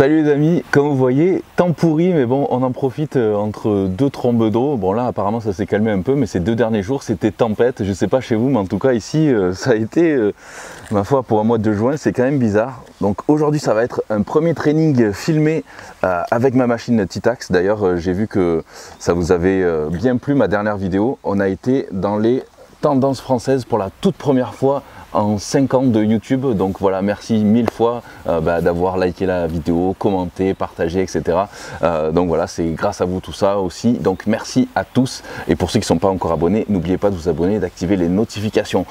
Salut les amis, comme vous voyez, temps pourri, mais bon, on en profite entre deux trombes d'eau. Bon là, apparemment, ça s'est calmé un peu, mais ces deux derniers jours, c'était tempête. Je sais pas chez vous, mais en tout cas ici, ça a été, ma foi, pour un mois de juin, c'est quand même bizarre. Donc aujourd'hui, ça va être un premier training filmé avec ma machine Titax. D'ailleurs, j'ai vu que ça vous avait bien plu, ma dernière vidéo. On a été dans les tendances françaises pour la toute première fois en 5 ans de YouTube, donc voilà, merci 1000 fois d'avoir liké la vidéo, commenté, partagé, etc. Donc voilà, c'est grâce à vous tout ça aussi, donc merci à tous, et pour ceux qui ne sont pas encore abonnés, n'oubliez pas de vous abonner et d'activer les notifications.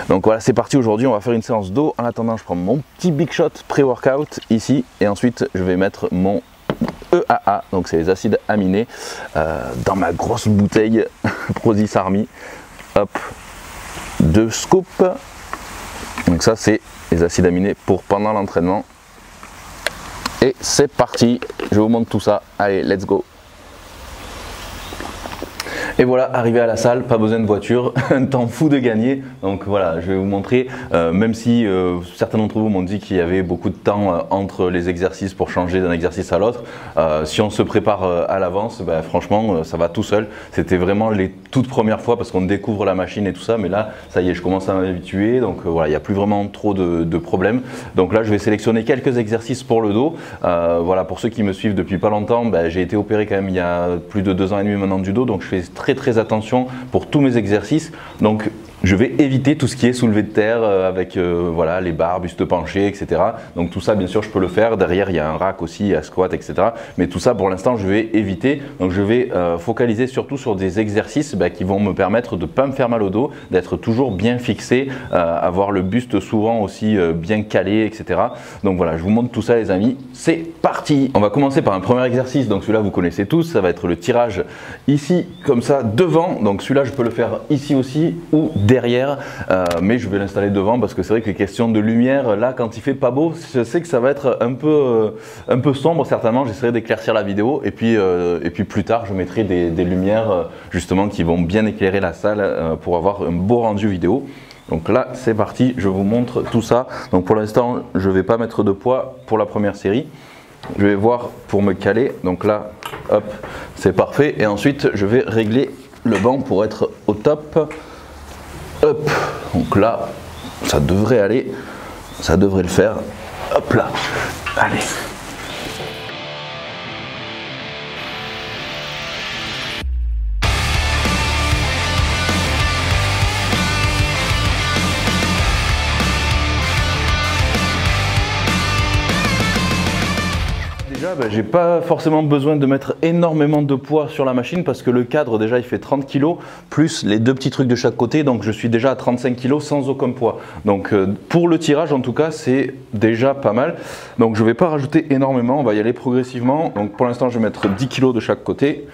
Donc voilà, c'est parti, aujourd'hui on va faire une séance d'eau. En attendant, je prends mon petit Big Shot pré-workout ici, et ensuite je vais mettre mon EAA, donc c'est les acides aminés, dans ma grosse bouteille Prozis Army. Hop, 2 scoops. Donc ça c'est les acides aminés pour pendant l'entraînement. Et c'est parti, je vous montre tout ça. Allez, let's go. Et voilà, arrivé à la salle, pas besoin de voiture, un temps fou de gagner. Donc voilà, je vais vous montrer, même si certains d'entre vous m'ont dit qu'il y avait beaucoup de temps entre les exercices pour changer d'un exercice à l'autre. Si on se prépare à l'avance, franchement, ça va tout seul. C'était vraiment les toutes premières fois parce qu'on découvre la machine et tout ça. Mais là, ça y est, je commence à m'habituer. Donc voilà, il n'y a plus vraiment trop de problèmes. Donc là, je vais sélectionner quelques exercices pour le dos. Voilà, pour ceux qui me suivent depuis pas longtemps, j'ai été opéré quand même il y a plus de 2 ans et demi maintenant du dos. Donc je fais très attention pour tous mes exercices. Donc je vais éviter tout ce qui est soulevé de terre avec voilà, les barres, buste penché, etc. Donc tout ça, bien sûr, je peux le faire. Derrière, il y a un rack aussi, à squat, etc. Mais tout ça, pour l'instant, je vais éviter. Donc je vais focaliser surtout sur des exercices qui vont me permettre de ne pas me faire mal au dos, d'être toujours bien fixé, avoir le buste souvent aussi bien calé, etc. Donc voilà, je vous montre tout ça, les amis. C'est parti! On va commencer par un premier exercice. Donc celui-là, vous connaissez tous. Ça va être le tirage ici, comme ça, devant. Donc celui-là, je peux le faire ici aussi ou derrière, mais je vais l'installer devant parce que c'est vrai que les questions de lumière, là quand il fait pas beau, je sais que ça va être un peu sombre certainement. J'essaierai d'éclaircir la vidéo et puis plus tard je mettrai des lumières justement qui vont bien éclairer la salle pour avoir un beau rendu vidéo. Donc là c'est parti, je vous montre tout ça. Donc pour l'instant je vais pas mettre de poids pour la première série. Je vais voir pour me caler, donc là hop, c'est parfait, et ensuite je vais régler le banc pour être au top. Hop, donc là, ça devrait aller, ça devrait le faire. Hop là, allez. Déjà, j'ai pas forcément besoin de mettre énormément de poids sur la machine parce que le cadre déjà il fait 30 kg plus les 2 petits trucs de chaque côté, donc je suis déjà à 35 kg sans aucun poids. Donc pour le tirage en tout cas c'est déjà pas mal. Donc je vais pas rajouter énormément, on va y aller progressivement. Donc pour l'instant je vais mettre 10 kg de chaque côté.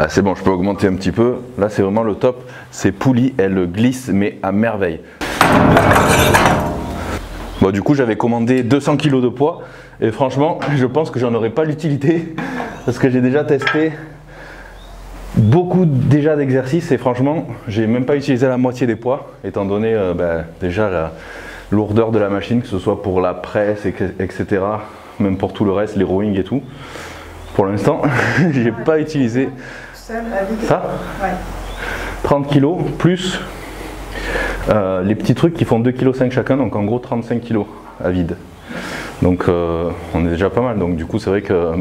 C'est bon, je peux augmenter un petit peu. Là, c'est vraiment le top. Ces poulies, elles glissent, mais à merveille. Bon, du coup, j'avais commandé 200 kg de poids. Et franchement, je pense que j'en aurais pas l'utilité. Parce que j'ai déjà testé beaucoup déjà d'exercices. Et franchement, j'ai même pas utilisé la moitié des poids. Étant donné déjà la lourdeur de la machine, que ce soit pour la presse, etc. Même pour tout le reste, les rowing et tout. Pour l'instant, j'ai pas utilisé ça. Ouais. 30 kg plus les petits trucs qui font 2,5 kg chacun, donc en gros 35 kg à vide. Donc on est déjà pas mal. Donc du coup c'est vrai que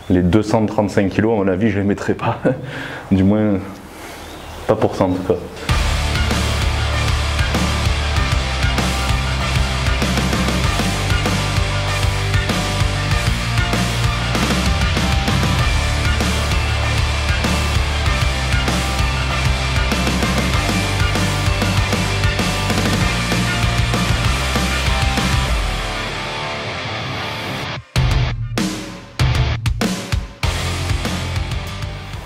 les 235 kg à mon avis je les mettrai pas, du moins pas pour ça en tout cas.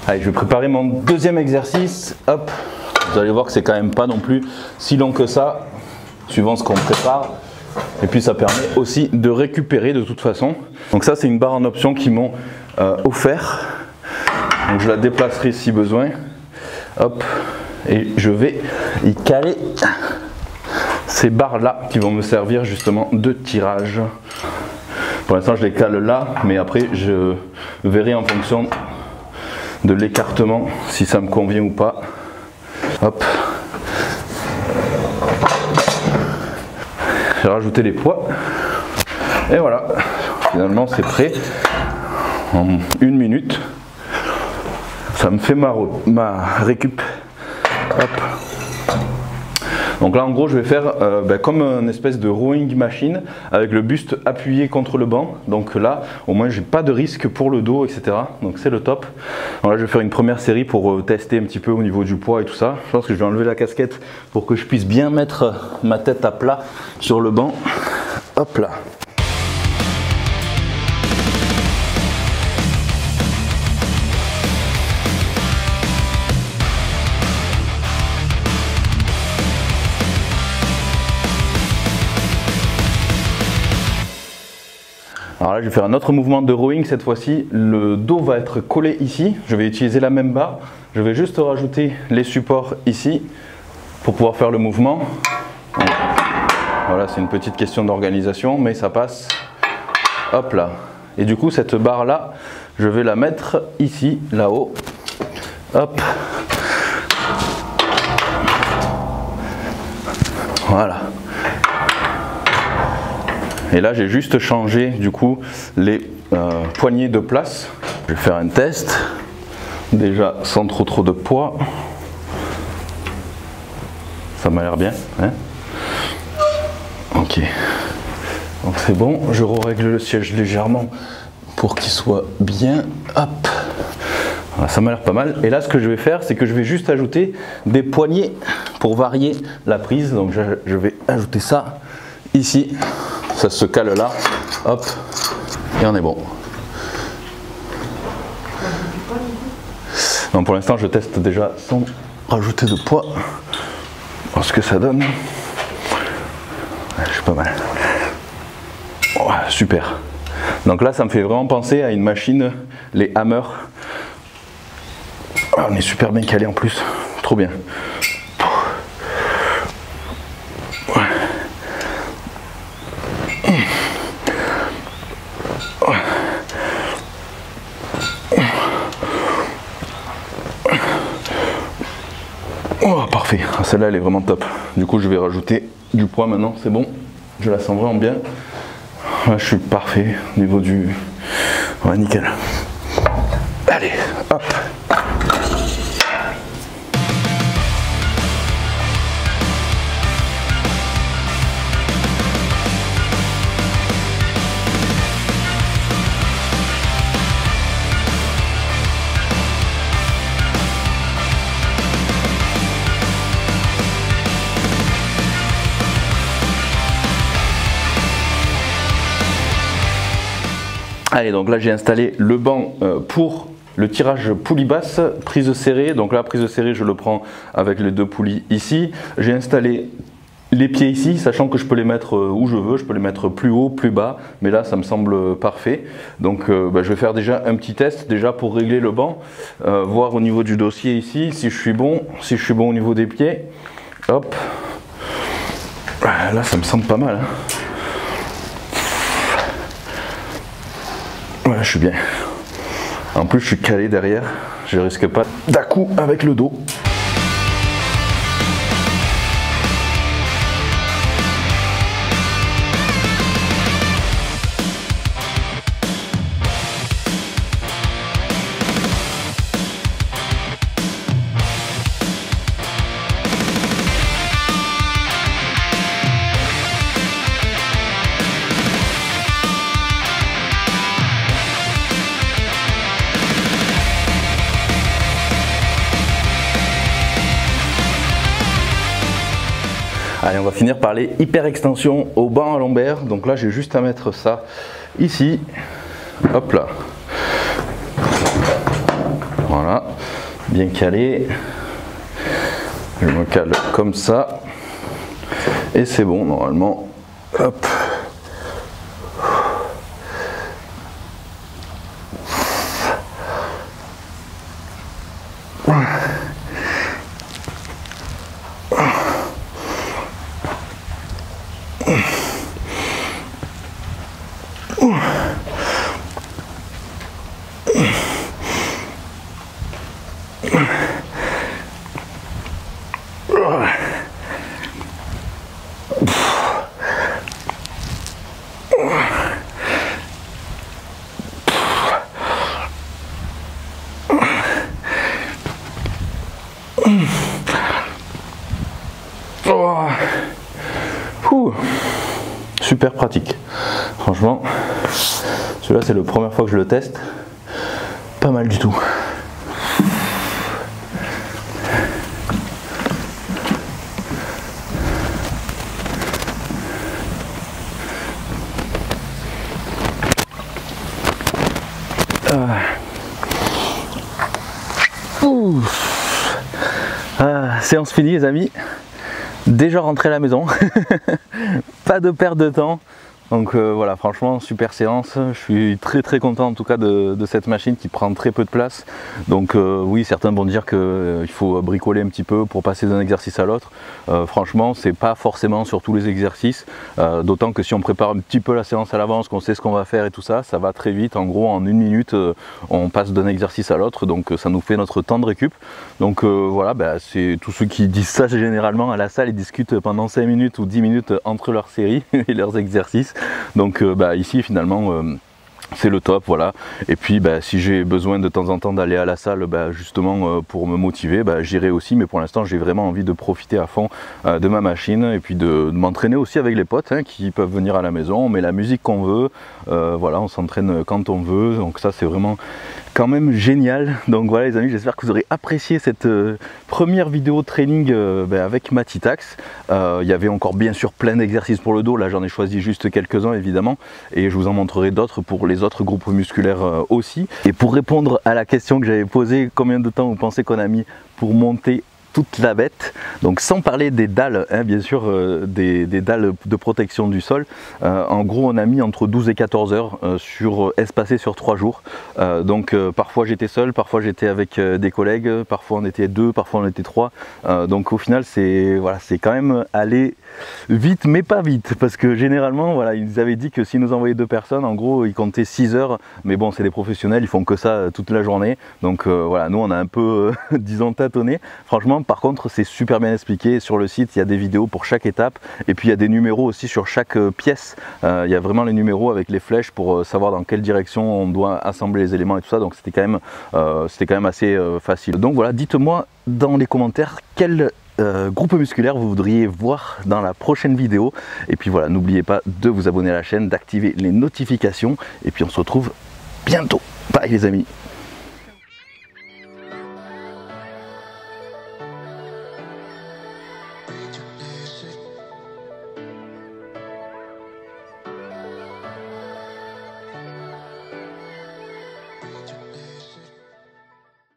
Allez, je vais préparer mon deuxième exercice. Hop, vous allez voir que c'est quand même pas non plus si long que ça, suivant ce qu'on prépare. Et puis ça permet aussi de récupérer de toute façon. Donc ça c'est une barre en option qu'ils m'ont offert. Donc je la déplacerai si besoin. Hop. Et je vais y caler ces barres là qui vont me servir justement de tirage. Pour l'instant je les cale là, mais après je verrai en fonction de l'écartement si ça me convient ou pas. Hop. J'ai rajouté les poids. Et voilà, finalement c'est prêt. En 1 minute, ça me fait ma récup. Hop. Donc là en gros je vais faire comme une espèce de rowing machine avec le buste appuyé contre le banc. Donc là au moins j'ai pas de risque pour le dos, etc. Donc c'est le top. Donc là je vais faire une première série pour tester un petit peu au niveau du poids et tout ça. Je pense que je vais enlever la casquette pour que je puisse bien mettre ma tête à plat sur le banc. Hop là. Alors là je vais faire un autre mouvement de rowing, cette fois-ci le dos va être collé ici, je vais utiliser la même barre, je vais juste rajouter les supports ici pour pouvoir faire le mouvement. Voilà, c'est une petite question d'organisation mais ça passe. Hop là. Et du coup cette barre là, je vais la mettre ici, là-haut. Hop. Voilà. Et là j'ai juste changé du coup les poignées de place. Je vais faire un test, déjà sans trop de poids. Ça m'a l'air bien, hein? Ok, donc c'est bon, je règle le siège légèrement pour qu'il soit bien. Hop, voilà, ça m'a l'air pas mal. Et là ce que je vais faire, c'est que je vais juste ajouter des poignées pour varier la prise. Donc je vais ajouter ça ici. Ça se cale là, hop, et on est bon. Donc pour l'instant, je teste déjà sans rajouter de poids. Voir ce que ça donne. Je suis pas mal. Oh, super. Donc là, ça me fait vraiment penser à une machine, les Hammer. Oh, on est super bien calé en plus. Trop bien. Oh, parfait, celle-là elle est vraiment top. Du coup je vais rajouter du poids maintenant, c'est bon. Je la sens vraiment bien. Là, je suis parfait au niveau du... Ouais, nickel. Allez, hop. Allez, donc là j'ai installé le banc pour le tirage poulie basse, prise serrée. Donc là, prise serrée, je le prends avec les 2 poulies ici. J'ai installé les pieds ici, sachant que je peux les mettre où je veux, je peux les mettre plus haut, plus bas, mais là ça me semble parfait. Donc je vais faire déjà un petit test déjà pour régler le banc, voir au niveau du dossier ici si je suis bon au niveau des pieds. Hop, là ça me semble pas mal, hein. Voilà, je suis bien. En plus je suis calé derrière, je risque pas d'à-coup avec le dos. Allez, on va finir par les hyper extensions au banc à lombaire. Donc là, j'ai juste à mettre ça ici. Hop là. Voilà, bien calé. Je me cale comme ça. Et c'est bon, normalement, Hop. Super pratique, franchement. Celui-là, c'est la première fois que je le teste. Pas mal du tout. Séance finie les amis, déjà rentré à la maison, pas de perte de temps. Donc voilà, franchement super séance, je suis très content en tout cas de cette machine qui prend très peu de place. Donc oui, certains vont dire qu'il faut bricoler un petit peu pour passer d'un exercice à l'autre. Franchement, c'est pas forcément sur tous les exercices, d'autant que si on prépare un petit peu la séance à l'avance, qu'on sait ce qu'on va faire et tout ça, ça va très vite. En gros, en 1 minute, on passe d'un exercice à l'autre, donc ça nous fait notre temps de récup. Donc voilà, c'est tous ceux qui disent ça généralement à la salle, ils discutent pendant 5 minutes ou 10 minutes entre leurs séries et leurs exercices. Donc ici finalement c'est le top, voilà. Et puis si j'ai besoin de temps en temps d'aller à la salle justement pour me motiver, j'irai aussi, mais pour l'instant j'ai vraiment envie de profiter à fond de ma machine et puis de m'entraîner aussi avec les potes qui peuvent venir à la maison. On met la musique qu'on veut, voilà, on s'entraîne quand on veut, donc ça c'est vraiment quand même génial. Donc voilà les amis, j'espère que vous aurez apprécié cette première vidéo training avec Matitax. Il y avait encore bien sûr plein d'exercices pour le dos, là j'en ai choisi juste quelques-uns évidemment, et je vous en montrerai d'autres pour les autres groupes musculaires aussi. Et pour répondre à la question que j'avais posée, combien de temps vous pensez qu'on a mis pour monter toute la bête, donc sans parler des dalles, bien sûr, des dalles de protection du sol, en gros on a mis entre 12 et 14 heures espacées sur 3 jours. Donc parfois j'étais seul, parfois j'étais avec des collègues, parfois on était 2, parfois on était 3. Donc au final c'est voilà, c'est quand même aller vite mais pas vite, parce que généralement voilà, ils avaient dit que si nous envoyaient 2 personnes, en gros ils comptaient 6 heures, mais bon c'est des professionnels, ils font que ça toute la journée. Donc voilà, nous on a un peu disons tâtonné. Franchement par contre c'est super bien expliqué sur le site, il y a des vidéos pour chaque étape et puis il y a des numéros aussi sur chaque pièce. Il y a vraiment les numéros avec les flèches pour savoir dans quelle direction on doit assembler les éléments et tout ça, donc c'était quand même assez facile. Donc voilà, dites-moi dans les commentaires quel groupe musculaire vous voudriez voir dans la prochaine vidéo, et puis voilà, n'oubliez pas de vous abonner à la chaîne, d'activer les notifications, et puis on se retrouve bientôt. Bye les amis.